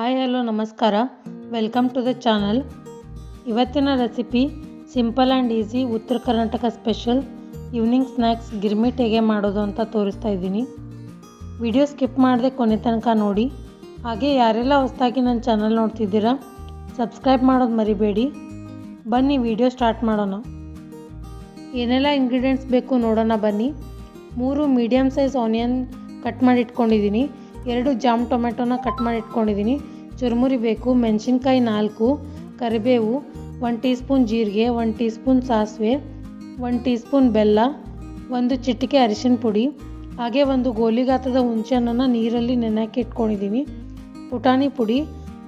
Hi hello ನಮಸ್ಕಾರ, welcome to the channel. ಇವತ್ತಿನ recipe simple and easy ಉತ್ತರ Karnataka special evening snacks girmit ಹೇಗೆ ಮಾಡೋದು ಅಂತ ತೋರಿಸ್ತಾ ಇದ್ದೀನಿ. ವಿಡಿಯೋ ಸ್ಕಿಪ್ ಮಾಡದೆ ಕೊನೆ ತನಕ ನೋಡಿ. ಹಾಗೆ ಯಾರೆಲ್ಲ ಹೊಸದಾಗಿ ನನ್ನ ಚಾನಲ್ ನೋಡ್ತಿದ್ದೀರಾ ಸಬ್ಸ್ಕ್ರೈಬ್ ಮಾಡೋದು ಮರಿಬೇಡಿ. ಬನ್ನಿ ವಿಡಿಯೋ ಸ್ಟಾರ್ಟ್ ಮಾಡೋಣ. ಏನೆಲ್ಲ ಇಂಗ್ರೀಡಿಯೆಂಟ್ಸ್ ಬೇಕು ನೋಡೋಣ ಬನ್ನಿ. 3 ಮೀಡಿಯಮ್ ಸೈಜ್ ಆನಿಯನ್ ಕಟ್ ಮಾಡಿ ಇಟ್ಕೊಂಡಿದ್ದೀನಿ. 2 ಜಾಮ್ ಟೊಮೆಟೊನ ಕಟ್ ಮಾಡಿ ಇಟ್ಕೊಂಡಿದ್ದೀನಿ. ಚುರುಮುರಿ ಬೇಕು, ಮೆಣಸಿನ್ಕಾಯಿ 4, ಕರಿಬೇವು, 1 ಟೀ ಸ್ಪೂನ್ ಜೀರಿಗೆ, 1 ಟೀ ಸ್ಪೂನ್ ಸಾಸಿವೆ, 1 ಟೀ ಸ್ಪೂನ್ ಬೆಲ್ಲ, 1 ಚಿಟಿಕೆ ಅರಿಶಿನ ಪುಡಿ, ಹಾಗೆ 1 ಗೋಲಿಗಾತ್ರದ ಹುಣಸೆಹಣ್ಣನ್ನು ನೀರಲ್ಲಿ ನೆನೆಹಾಕಿ ಇಟ್ಕೊಂಡಿದ್ದೀನಿ. ಪುಟಾಣಿ ಪುಡಿ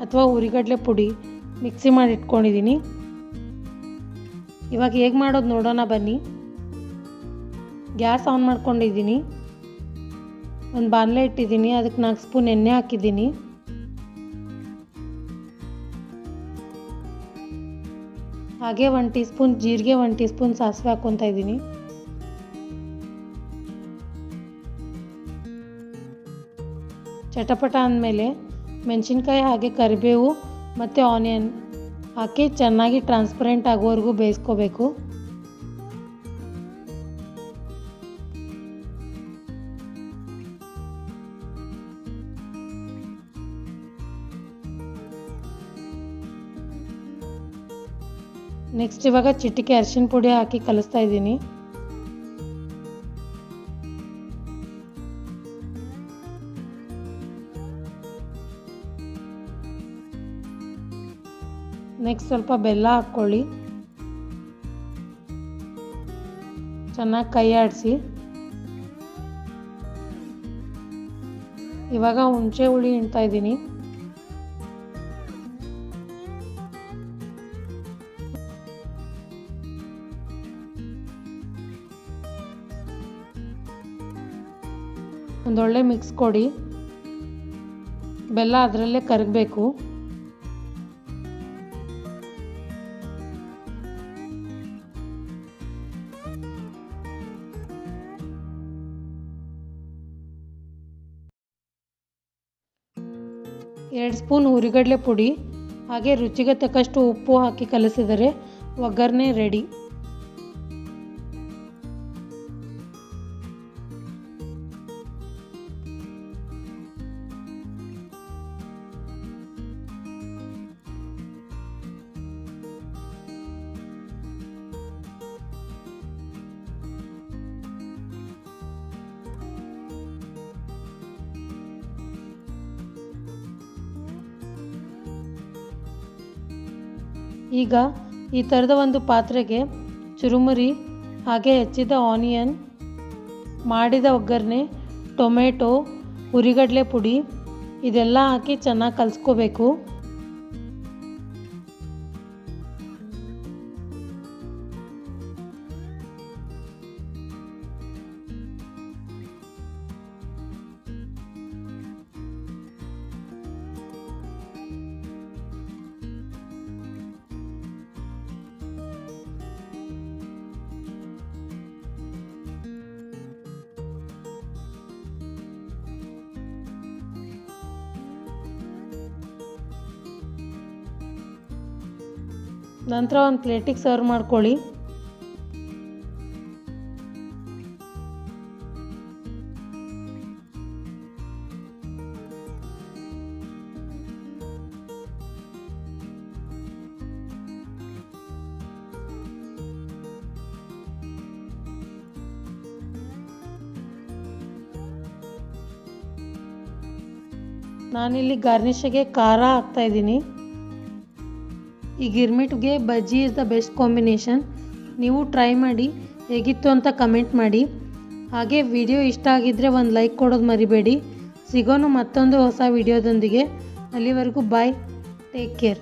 ಅಥವಾ ಹುರಿಗಡಲೆ ಪುಡಿ ಮಿಕ್ಸಿ ಮಾಡಿ ಇಟ್ಕೊಂಡಿದ್ದೀನಿ. ಇವಾಗ ಹೇಗೆ ಮಾಡೋದು ನೋಡೋಣ ಬನ್ನಿ. ಗ್ಯಾಸ್ ಆನ್ ಮಾಡ್ಕೊಂಡಿದ್ದೀನಿ. ಒಂದು ಬಾಣಲೆ ಇಟ್ಟಿದ್ದೀನಿ, ಅದಕ್ಕೆ 4 ಸ್ಪೂನ್ ಎಣ್ಣೆ ಹಾಕಿದ್ದೀನಿ. ಹಾಗೆ 1 ಟೀ ಸ್ಪೂನ್ ಜೀರಿಗೆ, 1 ಟೀ ಸ್ಪೂನ್ ಸಾಸಿವೆ ಹಾಕ್ಕೊತಾ ಇದ್ದೀನಿ. ಚಟಪಟ ಅಂದಮೇಲೆ ಮೆಣಸಿನ್ಕಾಯಿ ಹಾಗೆ ಕರಿಬೇವು ಮತ್ತು ಆನಿಯನ್ ಹಾಕಿ ಚೆನ್ನಾಗಿ ಟ್ರಾನ್ಸ್ಪರೆಂಟ್ ಆಗೋವರೆಗೂ ಬೇಯಿಸ್ಕೋಬೇಕು. ನೆಕ್ಸ್ಟ್ ಇವಾಗ ಚಿಟಿಕೆ ಅರಿಶಿನ ಪುಡಿ ಹಾಕಿ ಕಲಿಸ್ತಾ ಇದ್ದೀನಿ. ನೆಕ್ಸ್ಟ್ ಸ್ವಲ್ಪ ಬೆಲ್ಲ ಹಾಕ್ಕೊಳ್ಳಿ. ಚೆನ್ನಾಗಿ ಕೈ ಆಡಿಸಿ. ಇವಾಗ ಹುಣಸೆ ಹುಳಿ ಹಿಂಡ್ತಾ ಇದ್ದೀನಿ. ಒಂದೊಳ್ಳೆ ಮಿಕ್ಸ್ ಕೊಡಿ. ಬೆಲ್ಲ ಅದರಲ್ಲೇ ಕರಗಬೇಕು. ಎರಡು ಸ್ಪೂನ್ ಹುರಿಗಡಲೆ ಪುಡಿ ಹಾಗೆ ರುಚಿಗೆ ತಕ್ಕಷ್ಟು ಉಪ್ಪು ಹಾಕಿ ಕಲಸಿದರೆ ಒಗ್ಗರಣೆ ರೆಡಿ. ಈಗ ಈ ಥರದ ಒಂದು ಪಾತ್ರೆಗೆ ಚುರುಮುರಿ ಹಾಗೆ ಹೆಚ್ಚಿದ ಆನಿಯನ್, ಮಾಡಿದ ಒಗ್ಗರಣೆ, ಟೊಮೆಟೊ, ಹುರಿಗಡಲೆ ಪುಡಿ ಇದೆಲ್ಲ ಹಾಕಿ ಚೆನ್ನಾಗಿ ಕಲಿಸ್ಕೋಬೇಕು. ನಂತರ ಒಂದು ಪ್ಲೇಟಿಗೆ ಸರ್ವ್ ಮಾಡ್ಕೊಳ್ಳಿ. ನಾನಿಲ್ಲಿ ಗಾರ್ನಿಷಿಗೆ ಖಾರ ಹಾಕ್ತಾ ಇದ್ದೀನಿ. ಈ ಗಿರ್ಮಿಟ್ಗೆ ಬಜ್ಜಿ ಇಸ್ ದ ಬೆಸ್ಟ್ ಕಾಂಬಿನೇಷನ್. ನೀವು ಟ್ರೈ ಮಾಡಿ ಹೇಗಿತ್ತು ಅಂತ ಕಮೆಂಟ್ ಮಾಡಿ. ಹಾಗೆ ವಿಡಿಯೋ ಇಷ್ಟ ಆಗಿದ್ದರೆ ಒಂದು ಲೈಕ್ ಕೊಡೋದು ಮರಿಬೇಡಿ. ಸಿಗೋಣ ಮತ್ತೊಂದು ಹೊಸ ವಿಡಿಯೋದೊಂದಿಗೆ. ಅಲ್ಲಿವರೆಗೂ ಬಾಯ್, ಟೇಕ್ ಕೇರ್.